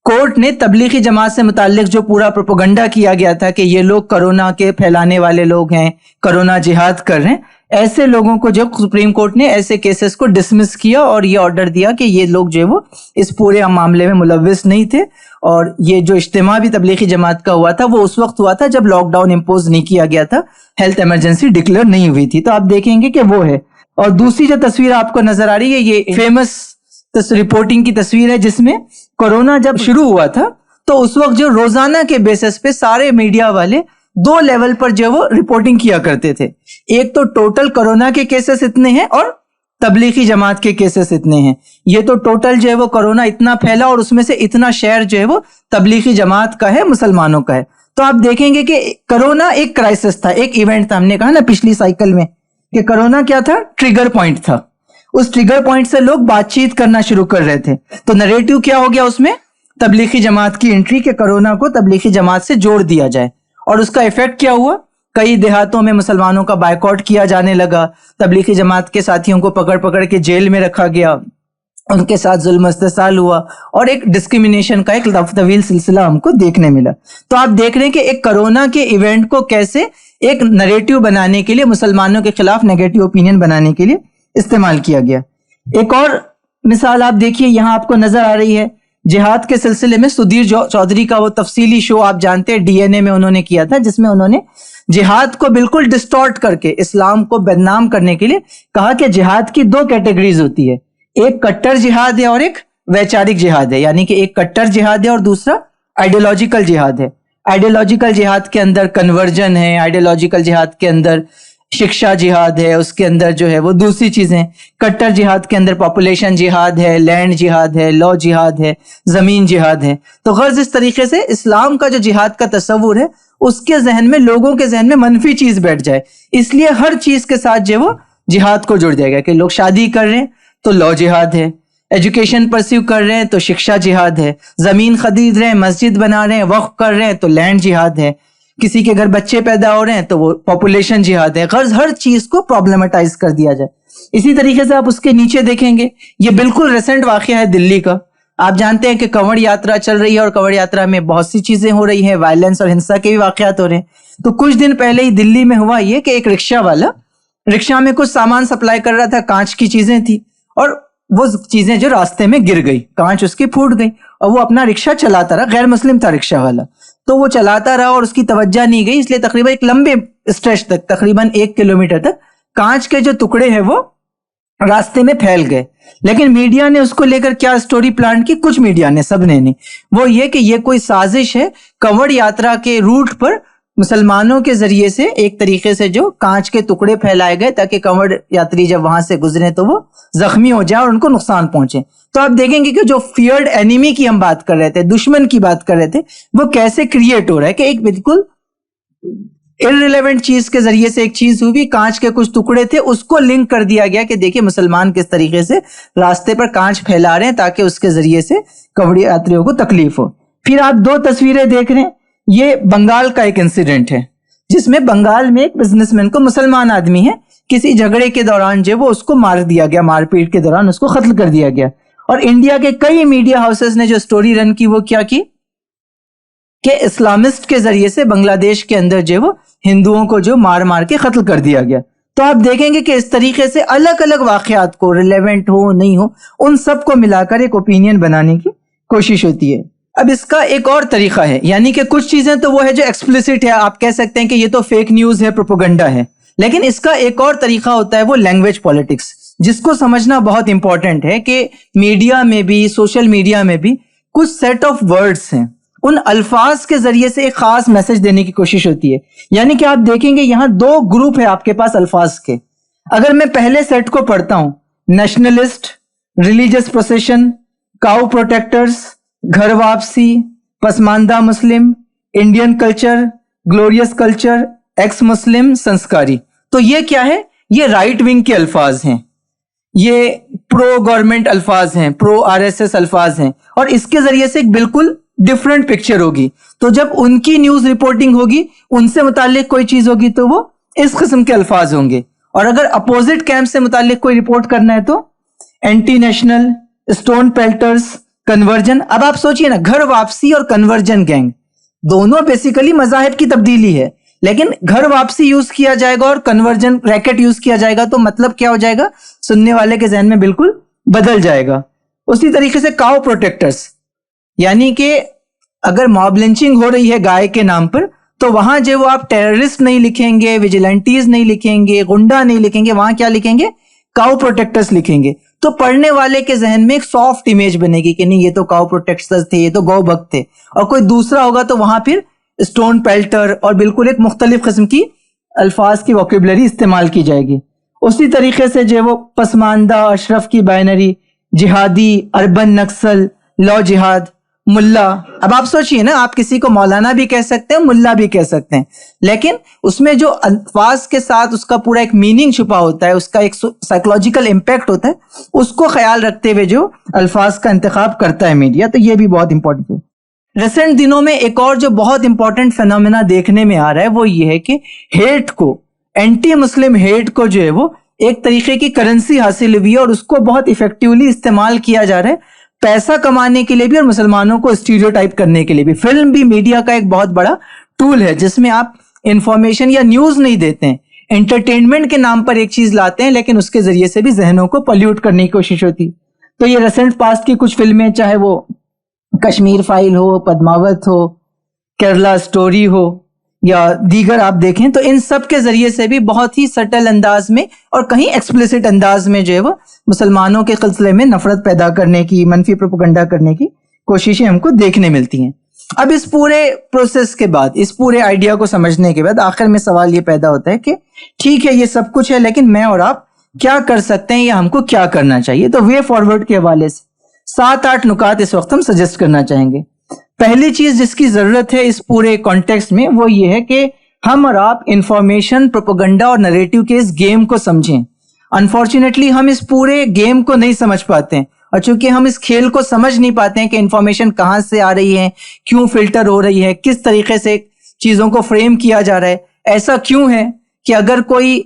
کورٹ نے تبلیغی جماعت سے متعلق جو پورا پروپیگنڈا کیا گیا تھا کہ یہ لوگ کرونا کے پھیلانے والے لوگ ہیں, کرونا جہاد کر رہے ہیں, ایسے لوگوں کو جو سپریم کورٹ نے ایسے کیسز کو ڈسمس کیا اور یہ آرڈر دیا کہ یہ لوگ جو وہ اس پورے معاملے میں ملوث نہیں تھے. اور یہ جو اجتماع بھی تبلیغی جماعت کا ہوا تھا وہ اس وقت ہوا تھا جب لاک ڈاؤن امپوز نہیں کیا گیا تھا, ہیلتھ ایمرجنسی ڈکلیئر نہیں ہوئی تھی. تو آپ دیکھیں گے کہ وہ ہے. اور دوسری جو تصویر آپ کو نظر آ رہی ہے یہ فیمس رپورٹنگ کی تصویر ہے, جس میں کورونا جب شروع ہوا تھا تو اس وقت جو روزانہ کے بیسس پہ سارے میڈیا والے 2 لیول پر جو وہ رپورٹنگ کیا کرتے تھے. ایک تو ٹوٹل کورونا کے کیسز اتنے ہیں اور تبلیغی جماعت کے کیسز اتنے ہیں. یہ تو ٹوٹل جو ہے وہ کورونا اتنا پھیلا اور اس میں سے اتنا شیئر جو ہے وہ تبلیغی جماعت کا ہے, مسلمانوں کا ہے. تو آپ دیکھیں گے کہ کورونا ایک کرائسس تھا, ایک ایونٹ تھا. ہم نے کہا نا پچھلی سائیکل میں کہ کورونا کیا تھا, ٹریگر پوائنٹ تھا. اس ٹریگر پوائنٹ سے لوگ بات چیت کرنا شروع کر رہے تھے. تو نریٹو کیا ہو گیا اس میں, تبلیغی جماعت کی انٹری, کہ کورونا کو تبلیغی جماعت سے جوڑ دیا جائے. اور اس کا ایفیکٹ کیا ہوا, کئی دیہاتوں میں مسلمانوں کا بائیکاٹ کیا جانے لگا, تبلیغی جماعت کے ساتھیوں کو پکڑ پکڑ کے جیل میں رکھا گیا, ان کے ساتھ ظلم و استحصال ہوا اور ایک ڈسکریمنیشن کا ایک طویل سلسلہ ہم کو دیکھنے ملا. تو آپ دیکھ رہے ہیں کہ ایک کرونا کے ایونٹ کو کیسے ایک نریٹو بنانے کے لیے، مسلمانوں کے خلاف نیگیٹو اوپینین بنانے کے لیے استعمال کیا گیا. ایک اور مثال آپ دیکھیے یہاں آپ کو نظر آ رہی ہے، جہاد کے سلسلے میں سدھیر چودھری کا وہ تفصیلی شو آپ جانتے ہیں DNA میں انہوں نے کیا تھا، جس میں انہوں نے جہاد کو بالکل ڈسٹارٹ کر کے اسلام کو بدنام کرنے کے لیے کہا کہ جہاد کی 2 کیٹیگریز ہوتی ہے، ایک کٹر جہاد ہے اور ایک ویچارک جہاد ہے. یعنی کہ ایک کٹر جہاد ہے اور دوسرا آئیڈیولوجیکل جہاد ہے. آئیڈیولوجیکل جہاد کے اندر کنورژن ہے، آئیڈیولوجیکل جہاد کے اندر شکشا جہاد ہے، اس کے اندر جو ہے وہ دوسری چیزیں. کٹر جہاد کے اندر پاپولیشن جہاد ہے، لینڈ جہاد ہے، لا جہاد ہے، زمین جہاد ہے. تو غرض اس طریقے سے اسلام کا جو جہاد کا تصور ہے اس کے ذہن میں، لوگوں کے ذہن میں منفی چیز بیٹھ جائے، اس لیے ہر چیز کے ساتھ جو وہ جہاد کو جڑ جائے گا کہ لوگ شادی کر رہے ہیں تو لا جہاد ہے، ایجوکیشن پرسیو کر رہے ہیں تو شکشا جہاد ہے، زمین خرید رہے ہیں، مسجد بنا رہے ہیں، وقف کر رہے ہیں تو لینڈ جہاد ہے، کسی کے گھر بچے پیدا ہو رہے ہیں تو وہ پاپولیشن جہاد ہے. غرض ہر چیز کو پرابلمٹائز کر دیا جائے. اسی طریقے سے آپ اس کے نیچے دیکھیں گے، یہ بالکل ریسنٹ واقعہ ہے دلی کا. آپ جانتے ہیں کہ کنوڑ یاترا چل رہی ہے اور کنوڑ یاترا میں بہت سی چیزیں ہو رہی ہیں، وائلنس اور ہنسا کے بھی واقعات ہو رہے ہیں. تو کچھ دن پہلے ہی دلی میں ہوا یہ کہ ایک رکشہ والا رکشہ میں کچھ سامان سپلائی کر رہا تھا، کانچ کی چیزیں تھی اور وہ چیزیں جو راستے میں گر گئی، کانچ اس کی پھوٹ گئی اور وہ اپنا رکشہ چلاتا رہا. غیر مسلم تھا رکشہ والا، تو وہ چلاتا رہا اور اس کی توجہ نہیں گئی، اس لیے تقریباً ایک لمبے اسٹریچ تک، تقریباً 1 کلومیٹر تک کانچ کے جو ٹکڑے ہیں وہ راستے میں پھیل گئے. لیکن میڈیا نے اس کو لے کر کیا سٹوری پلانٹ کی، کچھ میڈیا نے، سب نے نہیں، وہ یہ کہ یہ کوئی سازش ہے، کنوڑ یاترا کے روٹ پر مسلمانوں کے ذریعے سے ایک طریقے سے جو کانچ کے ٹکڑے پھیلائے گئے تاکہ کنوڑ یاتری جب وہاں سے گزرے تو وہ زخمی ہو جائے اور ان کو نقصان پہنچے. تو آپ دیکھیں گے کہ جو فیئرڈ اینیمی کی ہم بات کر رہے تھے، دشمن کی بات کر رہے تھے، وہ کیسے کریٹ ہو رہا ہے کہ ایک بالکل irrelevant چیز کے ذریعے سے ایک چیز ہوئی، کانچ کے کچھ ٹکڑے تھے، اس کو لنک کر دیا گیا کہ دیکھیں مسلمان کس طریقے سے راستے پر کانچ پھیلا رہے ہیں تاکہ اس کے ذریعے سے کنوڑ یاتریوں کو تکلیف ہو. پھر آپ 2 تصویریں دیکھ رہے ہیں، یہ بنگال کا ایک انسیڈنٹ ہے جس میں بنگال میں ایک بزنس مین کو، مسلمان آدمی ہے، کسی جھگڑے کے دوران جو وہ اس کو مار دیا گیا، مار پیٹ کے دوران اس کو قتل کر دیا گیا. اور انڈیا کے کئی میڈیا ہاؤسز نے جو سٹوری رن کی وہ کیا کی کہ اسلامسٹ کے ذریعے سے بنگلہ دیش کے اندر جو وہ ہندوؤں کو جو مار مار کے قتل کر دیا گیا. تو آپ دیکھیں گے کہ اس طریقے سے الگ الگ واقعات کو، ریلیونٹ ہو نہیں ہو، ان سب کو ملا کر ایک اوپینین بنانے کی کوشش ہوتی ہے. اب اس کا ایک اور طریقہ ہے، یعنی کہ کچھ چیزیں تو وہ ہے جو ایکسپلیسٹ ہے، آپ کہہ سکتے ہیں کہ یہ تو فیک نیوز ہے، پروپیگنڈا ہے، لیکن اس کا ایک اور طریقہ ہوتا ہے وہ لینگویج پالیٹکس، جس کو سمجھنا بہت امپورٹنٹ ہے کہ میڈیا میں بھی، سوشل میڈیا میں بھی کچھ سیٹ آف ورڈز ہیں، ان الفاظ کے ذریعے سے ایک خاص میسج دینے کی کوشش ہوتی ہے. یعنی کہ آپ دیکھیں گے یہاں 2 گروپ ہے آپ کے پاس الفاظ کے. اگر میں پہلے سیٹ کو پڑھتا ہوں، nationalist, religious procession, cow protectors, گھر واپسی، پسماندہ مسلم، Indian culture, glorious culture, ex Muslim, سنسکاری. تو یہ کیا ہے؟ یہ رائٹ ونگ کے الفاظ ہیں، یہ پرو گورنمنٹ الفاظ ہیں، پرو RSS الفاظ ہیں، اور اس کے ذریعے سے ایک بالکل ڈفرنٹ پکچر ہوگی. تو جب ان کی نیوز رپورٹنگ ہوگی، ان سے متعلق کوئی چیز ہوگی تو وہ اس قسم کے الفاظ ہوں گے، اور اگر اپوزٹ کیمپ سے متعلق کوئی رپورٹ کرنا ہے تو اینٹی نیشنل، اسٹون پیلٹرز، کنورجن. اب آپ سوچئے نا، گھر واپسی اور کنورجن گینگ دونوں بیسیکلی مذاہب کی تبدیلی ہے، لیکن گھر واپسی یوز کیا جائے گا اور کنورجن ریکٹ یوز کیا جائے گا تو مطلب کیا ہو جائے گا، سننے والے کے ذہن میں بالکل بدل جائے گا. اسی طریقے سے کاؤ پروٹیکٹرز، یعنی کہ اگر موب لنچنگ ہو رہی ہے گائے کے نام پر تو وہاں جو وہ آپ ٹیررسٹ نہیں لکھیں گے، ویجیلنٹیز نہیں لکھیں گے، غنڈا نہیں لکھیں گے، وہاں کیا لکھیں گے؟ کاؤ پروٹیکٹرز لکھیں گے. تو پڑھنے والے کے ذہن میں ایک سافٹ امیج بنے گی کہ نہیں یہ تو کاؤ پروٹیکٹرز تھے، یہ تو گو بھکت تھے. اور کوئی دوسرا ہوگا تو وہاں پھر اسٹون پیلٹر اور بالکل ایک مختلف قسم کی الفاظ کی ووکیبلری استعمال کی جائے گی. اسی طریقے سے جو وہ پسماندہ، اشرف کی بائنری، جہادی، اربن نکسل، لا جہاد، ملا. اب آپ سوچئے نا، آپ کسی کو مولانا بھی کہہ سکتے ہیں، ملا بھی کہہ سکتے ہیں، لیکن اس میں جو الفاظ کے ساتھ اس کا پورا ایک میننگ چھپا ہوتا ہے، اس کا ایک سائیکولوجیکل امپیکٹ ہوتا ہے، اس کو خیال رکھتے ہوئے جو الفاظ کا انتخاب کرتا ہے میڈیا. تو یہ بھی بہت امپورٹنٹ ہے. ریسنٹ دنوں میں ایک اور جو بہت امپورٹنٹ فینومینا دیکھنے میں آ رہا ہے وہ یہ ہے کہ ہیٹ کو، اینٹی مسلم ہیٹ کو جو ہے وہ ایک طریقے کی کرنسی حاصل ہوئی ہے اور اس کو بہت افیکٹولی استعمال کیا جا رہا ہے پیسہ کمانے کے لیے بھی اور مسلمانوں کو اسٹیریوٹائپ کرنے کے لیے بھی. فلم بھی میڈیا کا ایک بہت بڑا ٹول ہے جس میں آپ انفارمیشن یا نیوز نہیں دیتے ہیں, انٹرٹینمنٹ کے نام پر ایک چیز لاتے ہیں لیکن اس کے ذریعے سے بھی ذہنوں کو پلیوٹ کرنے کی کوشش ہوتی. تو یہ ریسنٹ پاسٹ کی کچھ فلمیں, چاہے وہ کشمیر فائل ہو, پدماوت ہو, کیرلا سٹوری ہو یا دیگر آپ دیکھیں, تو ان سب کے ذریعے سے بھی بہت ہی سٹل انداز میں اور کہیں ایکسپلیسٹ انداز میں جو ہے وہ مسلمانوں کے سلسلے میں نفرت پیدا کرنے کی, منفی پروپیگنڈا کرنے کی کوششیں ہم کو دیکھنے ملتی ہیں. اب اس پورے پروسیس کے بعد, اس پورے آئیڈیا کو سمجھنے کے بعد آخر میں سوال یہ پیدا ہوتا ہے کہ ٹھیک ہے یہ سب کچھ ہے لیکن میں اور آپ کیا کر سکتے ہیں یا ہم کو کیا کرنا چاہیے. تو وے فارورڈ کے حوالے سے 7-8 نکات اس وقت ہم سجیسٹ کرنا چاہیں گے. پہلی چیز جس کی ضرورت ہے اس پورے کانٹیکسٹ میں وہ یہ ہے کہ ہم اور آپ انفارمیشن, پروپیگنڈا اور نریٹو کے اس گیم کو سمجھیں. انفارچونیٹلی ہم اس پورے گیم کو نہیں سمجھ پاتے ہیں, اور چونکہ ہم اس کھیل کو سمجھ نہیں پاتے ہیں کہ انفارمیشن کہاں سے آ رہی ہے, کیوں فلٹر ہو رہی ہے, کس طریقے سے چیزوں کو فریم کیا جا رہا ہے. ایسا کیوں ہے کہ اگر کوئی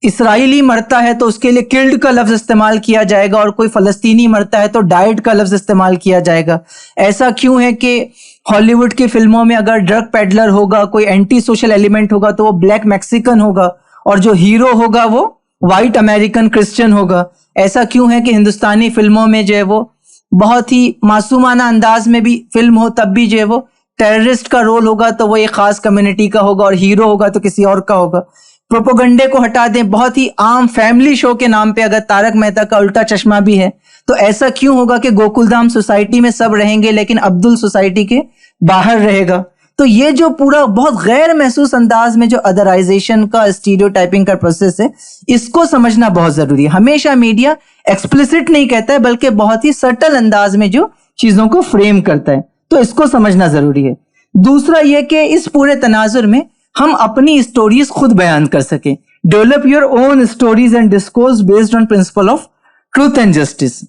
اسرائیلی مرتا ہے تو اس کے لیے کلڈ کا لفظ استعمال کیا جائے گا اور کوئی فلسطینی مرتا ہے تو ڈائٹ کا لفظ استعمال کیا جائے گا. ایسا کیوں ہے کہ ہالی ووڈ کی فلموں میں اگر ڈرگ پیڈلر ہوگا, کوئی اینٹی سوشل ایلیمنٹ ہوگا تو وہ بلیک میکسیکن ہوگا, اور جو ہیرو ہوگا وہ وائٹ امریکن کرسچن ہوگا. ایسا کیوں ہے کہ ہندوستانی فلموں میں جو ہے وہ بہت ہی معصومانہ انداز میں بھی فلم ہو تب بھی جو ہے وہ ٹیررسٹ کا رول ہوگا تو وہ ایک خاص کمیونٹی کا ہوگا, اور ہیرو ہوگا تو کسی اور کا ہوگا. پروپوگنڈے کو ہٹا دیں, بہت ہی عام فیملی شو کے نام پہ اگر تارک مہتا کا الٹا چشمہ بھی ہے تو ایسا کیوں ہوگا کہ گوکل دھام سوسائٹی میں سب رہیں گے لیکن عبدل سوسائٹی کے باہر رہے گا. تو یہ جو پورا بہت غیر محسوس انداز میں جو ادرائزیشن کا, اسٹیریو ٹائپنگ کا پروسیس ہے, اس کو سمجھنا بہت ضروری ہے. ہمیشہ میڈیا ایکسپلیسٹ نہیں کہتا ہے بلکہ بہت ہی سٹل انداز میں جو چیزوں کو فریم کرتا ہے, تو اس کو سمجھنا ضروری ہے. دوسرا یہ کہ اس پورے تناظر میں ہم اپنی اسٹوریز خود بیان کر سکیں. Develop your own stories and discourse based on principle of truth and justice.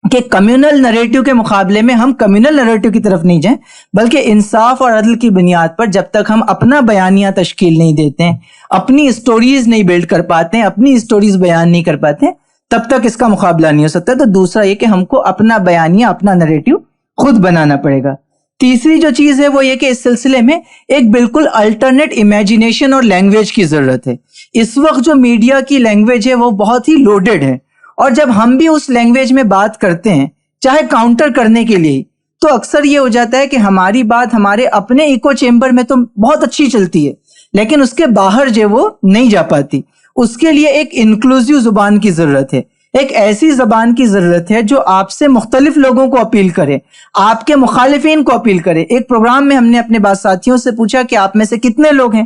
کہ کمیونل نریٹو کے مقابلے میں ہم کمیونل نریٹو کی طرف نہیں جائیں بلکہ انصاف اور عدل کی بنیاد پر جب تک ہم اپنا بیانیہ تشکیل نہیں دیتے ہیں, اپنی اسٹوریز نہیں بلڈ کر پاتے ہیں, اپنی اسٹوریز بیان نہیں کر پاتے ہیں, تب تک اس کا مقابلہ نہیں ہو سکتا. تو دوسرا یہ کہ ہم کو اپنا بیانیہ, اپنا نریٹو خود بنانا پڑے گا. تیسری جو چیز ہے وہ یہ کہ اس سلسلے میں ایک بالکل الٹرنیٹ امیجینیشن اور لینگویج کی ضرورت ہے. اس وقت جو میڈیا کی لینگویج ہے وہ بہت ہی لوڈڈ ہے, اور جب ہم بھی اس لینگویج میں بات کرتے ہیں چاہے کاؤنٹر کرنے کے لیے, تو اکثر یہ ہو جاتا ہے کہ ہماری بات ہمارے اپنے ایکو چیمبر میں تو بہت اچھی چلتی ہے لیکن اس کے باہر جو وہ نہیں جا پاتی. اس کے لیے ایک انکلوزیو زبان کی ضرورت ہے, ایک ایسی زبان کی ضرورت ہے جو آپ سے مختلف لوگوں کو اپیل کرے, آپ کے مخالفین کو اپیل کرے. ایک پروگرام میں ہم نے اپنے بعض ساتھیوں سے پوچھا کہ آپ میں سے کتنے لوگ ہیں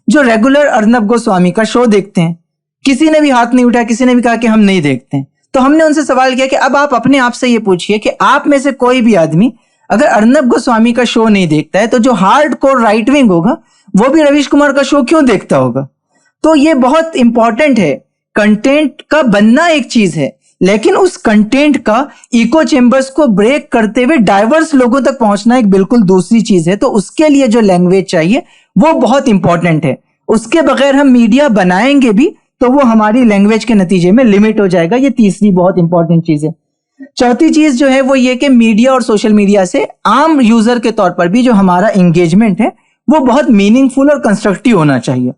جو ریگولر ارنب گوسوامی کا شو دیکھتے ہیں. کسی نے بھی ہاتھ نہیں اٹھایا, کسی نے بھی کہا کہ ہم نہیں دیکھتے ہیں. تو ہم نے ان سے سوال کیا کہ اب آپ اپنے آپ سے یہ پوچھئے کہ آپ میں سے کوئی بھی آدمی اگر ارنب گوسوامی کا شو نہیں دیکھتا ہے تو جو ہارڈ کور رائٹ ونگ ہوگا وہ بھی رویش کمار کا شو کیوں دیکھتا ہوگا. تو یہ بہت امپورٹنٹ ہے. کنٹینٹ کا بننا ایک چیز ہے لیکن اس کنٹینٹ کا ایکو چیمبرز کو بریک کرتے ہوئے ڈائیورس لوگوں تک پہنچنا ایک بالکل دوسری چیز ہے. تو اس کے لیے جو لینگویج چاہیے وہ بہت امپورٹنٹ ہے. اس کے بغیر ہم میڈیا بنائیں گے بھی تو وہ ہماری لینگویج کے نتیجے میں لمٹ ہو جائے گا. یہ تیسری بہت امپورٹنٹ چیز ہے. چوتھی چیز جو ہے وہ یہ کہ میڈیا اور سوشل میڈیا سے عام یوزر کے طور پر بھی جو ہمارا انگیجمنٹ ہے وہ بہت میننگ فل اور کنسٹرکٹیو ہونا چاہیے.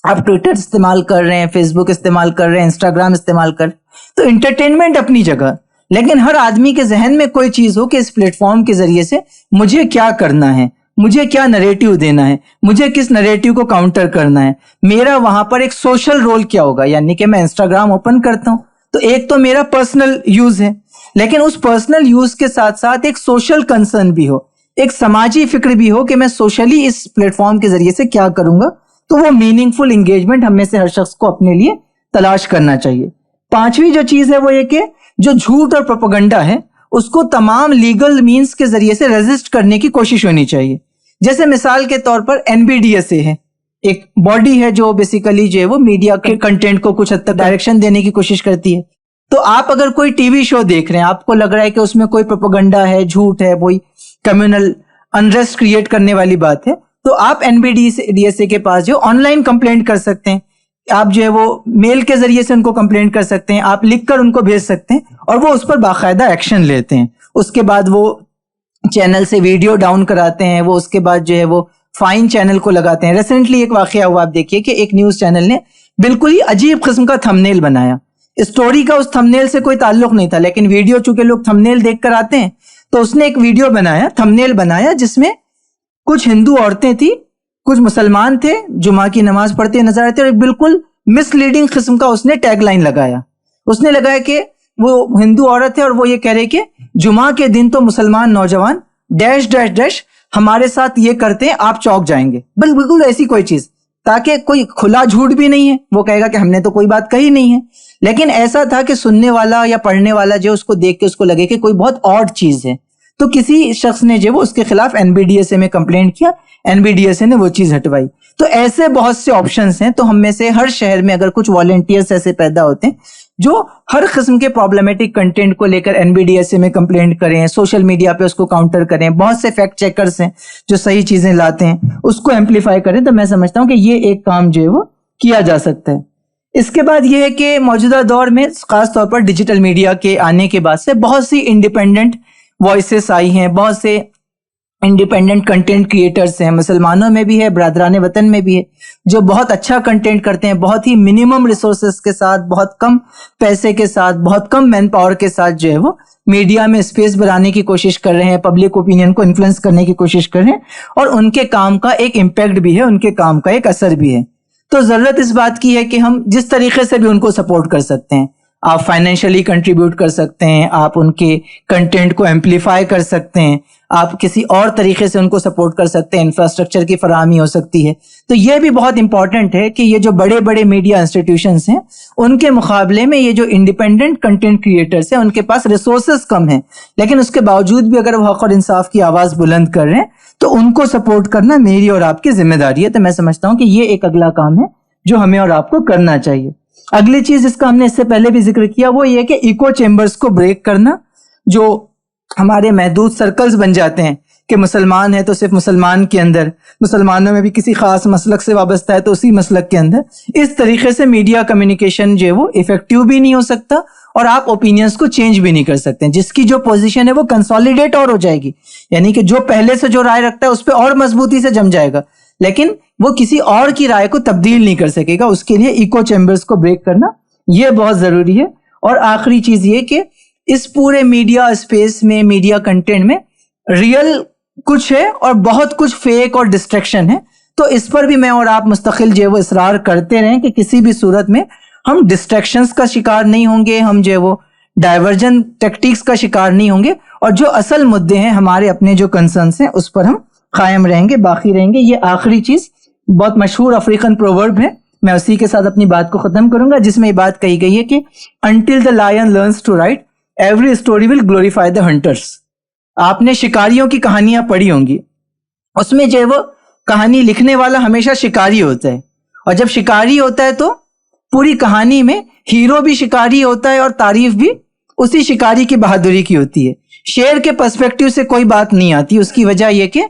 آپ ٹویٹر استعمال کر رہے ہیں, فیس بک استعمال کر رہے ہیں, انسٹاگرام استعمال کر رہے ہیں, تو انٹرٹینمنٹ اپنی جگہ, لیکن ہر آدمی کے ذہن میں کوئی چیز ہو کہ اس پلیٹ فارم کے ذریعے سے مجھے کیا کرنا ہے, مجھے کیا نریٹیو دینا ہے, مجھے کس نریٹیو کو کاؤنٹر کرنا ہے, میرا وہاں پر ایک سوشل رول کیا ہوگا. یعنی کہ میں انسٹاگرام اوپن کرتا ہوں تو ایک تو میرا پرسنل یوز ہے, لیکن اس پرسنل یوز کے ساتھ ساتھ ایک سوشل کنسرن بھی ہو, ایک سماجی فکر بھی ہو کہ میں سوشلی اس پلیٹ فارم کے ذریعے سے کیا کروں گا. تو وہ میننگ فل انگیجمنٹ ہم میں سے ہر شخص کو اپنے لیے تلاش کرنا چاہیے. پانچویں جو چیز ہے وہ یہ کہ جو جھوٹ اور پروپیگنڈا ہے اس کو تمام لیگل مینز کے ذریعے سے ریزسٹ کرنے کی کوشش ہونی چاہیے. جیسے مثال کے طور پر NBDSA ہے, ایک باڈی ہے جو بیسیکلی جو ہے وہ میڈیا کے کنٹینٹ کو کچھ حد تک ڈائریکشن دینے کی کوشش کرتی ہے. تو آپ اگر کوئی ٹی وی شو دیکھ رہے ہیں, آپ کو لگ رہا ہے کہ اس میں کوئی پروپیگنڈا ہے, جھوٹ ہے, وہی کمیونل انریسٹ کریٹ کرنے والی بات ہے, تو آپ NBDSA کے پاس جو آن لائن کمپلینٹ کر سکتے ہیں. آپ جو ہے وہ میل کے ذریعے سے ان کو کمپلینٹ کر سکتے ہیں, آپ لکھ کر ان کو بھیج سکتے ہیں, اور وہ اس پر باقاعدہ ایکشن لیتے ہیں. اس کے بعد وہ چینل سے ویڈیو ڈاؤن کراتے ہیں, وہ اس کے بعد جو ہے وہ فائن چینل کو لگاتے ہیں. ریسنٹلی ایک واقعہ ہوا, آپ دیکھیے کہ ایک نیوز چینل نے بالکل ہی عجیب قسم کا تھمبنیل بنایا. اسٹوری کا اس تھمبنیل سے کوئی تعلق نہیں تھا, لیکن ویڈیو چونکہ لوگ تھمبنیل دیکھ کر آتے ہیں, تو اس نے ایک ویڈیو بنایا, تھمبنیل بنایا, جس میں کچھ ہندو عورتیں تھیں, کچھ مسلمان تھے, جمعہ کی نماز پڑھتے نظر آتے, اور ایک بالکل مس لیڈنگ قسم کا اس نے ٹیگ لائن لگایا. اس نے لگایا کہ وہ ہندو عورت ہے اور وہ یہ کہہ رہے کہ جمعہ کے دن تو مسلمان نوجوان ڈیش ڈیش ڈیش ہمارے ساتھ یہ کرتے ہیں, آپ چوک جائیں گے. بالکل ایسی کوئی چیز, تاکہ کوئی کھلا جھوٹ بھی نہیں ہے, وہ کہے گا کہ ہم نے تو کوئی بات کہی نہیں ہے, لیکن ایسا تھا کہ سننے والا یا پڑھنے والا جو اس کو دیکھ کے اس کو لگے کہ کوئی بہت آڈ چیز ہے. تو کسی شخص نے جو وہ اس کے خلاف NBDSA میں کمپلینٹ کیا, NBDSA نے وہ چیز ہٹوائی. تو ایسے بہت سے آپشنز ہیں. تو ہم میں سے ہر شہر میں اگر کچھ والنٹیئرز ایسے پیدا ہوتے ہیں جو ہر قسم کے پرابلمیٹک کنٹینٹ کو لے کر NBDSA میں کمپلینٹ کریں, سوشل میڈیا پہ اس کو کاؤنٹر کریں, بہت سے فیکٹ چیکرز ہیں جو صحیح چیزیں لاتے ہیں, اس کو ایمپلیفائی کریں, تو میں سمجھتا ہوں کہ یہ ایک کام جو ہے وہ کیا جا سکتا ہے. اس کے بعد یہ ہے کہ موجودہ دور میں خاص طور پر ڈیجیٹل میڈیا کے آنے کے بعد سے بہت سی انڈیپینڈنٹ وائسز آئی ہیں, بہت سے انڈیپینڈنٹ کنٹینٹ کریٹرز ہیں, مسلمانوں میں بھی ہے, برادران وطن میں بھی ہے, جو بہت اچھا کنٹینٹ کرتے ہیں, بہت ہی منیمم ریسورسز کے ساتھ, بہت کم پیسے کے ساتھ, بہت کم مین پاور کے ساتھ جو ہے وہ میڈیا میں اسپیس بنانے کی کوشش کر رہے ہیں, پبلک اوپینین کو انفلوئنس کرنے کی کوشش کر رہے ہیں, اور ان کے کام کا ایک امپیکٹ بھی ہے, ان کے کام کا ایک اثر بھی ہے. تو ضرورت اس بات کی ہے کہ ہم جس طریقے سے بھی ان کو سپورٹ کر سکتے ہیں, آپ فائنینشلی کنٹریبیوٹ کر سکتے ہیں, آپ ان کے کنٹینٹ کو ایمپلیفائی کر سکتے ہیں, آپ کسی اور طریقے سے ان کو سپورٹ کر سکتے ہیں, انفراسٹرکچر کی فراہمی ہو سکتی ہے. تو یہ بھی بہت امپورٹنٹ ہے کہ یہ جو بڑے بڑے میڈیا انسٹیٹیوشنز ہیں, ان کے مقابلے میں یہ جو انڈیپینڈنٹ کنٹینٹ کریٹرز ہیں, ان کے پاس ریسورسز کم ہیں, لیکن اس کے باوجود بھی اگر وہ حق اور انصاف کی آواز بلند کر رہے ہیں, تو ان کو سپورٹ کرنا میری اور آپ کی ذمہ داری ہے. تو میں سمجھتا ہوں کہ یہ ایک اگلا کام ہے جو ہمیں اور آپ کو کرنا چاہیے. اگلی چیز جس کا ہم نے اس سے پہلے بھی ذکر کیا, وہ یہ کہ ایکو چیمبرز کو بریک کرنا. جو ہمارے محدود سرکلز بن جاتے ہیں کہ مسلمان ہے تو صرف مسلمان کے اندر, مسلمانوں میں بھی کسی خاص مسلک سے وابستہ ہے تو اسی مسلک کے اندر, اس طریقے سے میڈیا کمیونیکیشن جو ہے وہ افیکٹو بھی نہیں ہو سکتا, اور آپ اوپینینز کو چینج بھی نہیں کر سکتے. جس کی جو پوزیشن ہے وہ کنسالیڈیٹ اور ہو جائے گی, یعنی کہ جو پہلے سے جو رائے رکھتا ہے اس پہ اور مضبوطی سے جم جائے گا, لیکن وہ کسی اور کی رائے کو تبدیل نہیں کر سکے گا. اس کے لیے ایکو چیمبرز کو بریک کرنا یہ بہت ضروری ہے. اور آخری چیز یہ کہ اس پورے میڈیا اسپیس میں, میڈیا کنٹینٹ میں ریئل کچھ ہے اور بہت کچھ فیک اور ڈسٹریکشن ہے. تو اس پر بھی میں اور آپ مستقل جو ہے وہ اصرار کرتے رہیں کہ کسی بھی صورت میں ہم ڈسٹریکشنز کا شکار نہیں ہوں گے, ہم جو ہے وہ ڈائیورجن ٹیکٹکس کا شکار نہیں ہوں گے, اور جو اصل مدے ہیں ہمارے اپنے جو کنسرنس ہیں اس پر ہم قائم رہیں گے, باقی رہیں گے. یہ آخری چیز بہت مشہور افریقن پروورب ہے, میں اسی کے ساتھ اپنی بات کو ختم کروں گا, جس میں یہ بات کہی گئی ہے کہ until the lion learns to write, every story will glorify the hunters. آپ نے شکاریوں کی کہانیاں پڑھی ہوں گی, اس میں جو ہے وہ کہانی لکھنے والا ہمیشہ شکاری ہوتا ہے, اور جب شکاری ہوتا ہے تو پوری کہانی میں ہیرو بھی شکاری ہوتا ہے اور تعریف بھی اسی شکاری کی بہادری کی ہوتی ہے. شیر کے پرسپیکٹیو سے کوئی بات نہیں آتی, اس کی وجہ یہ کہ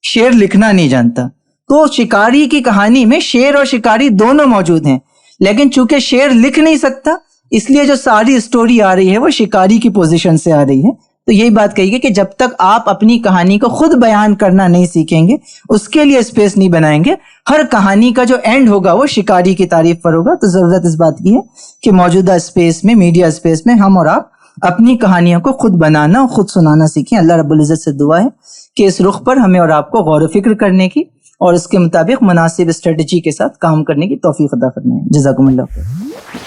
شیر لکھنا نہیں جانتا. تو شکاری کی کہانی میں شیر اور شکاری دونوں موجود ہیں, لیکن چونکہ شیر لکھ نہیں سکتا اس لیے جو ساری اسٹوری آ رہی ہے وہ شکاری کی پوزیشن سے آ رہی ہے. تو یہی بات کہی گئی کہ جب تک آپ اپنی کہانی کو خود بیان کرنا نہیں سیکھیں گے, اس کے لیے اسپیس نہیں بنائیں گے, ہر کہانی کا جو اینڈ ہوگا وہ شکاری کی تعریف پر ہوگا. تو ضرورت اس بات کی ہے کہ موجودہ اسپیس میں, میڈیا اسپیس میں, ہم اور آپ اپنی کہانیوں کو خود بنانا اور خود سنانا سیکھیں. اللہ رب العزت سے دعا ہے کہ اس رخ پر ہمیں اور آپ کو غور و فکر کرنے کی اور اس کے مطابق مناسب اسٹریٹجی کے ساتھ کام کرنے کی توفیق عطا فرمائے. جزاکم اللہ خیر.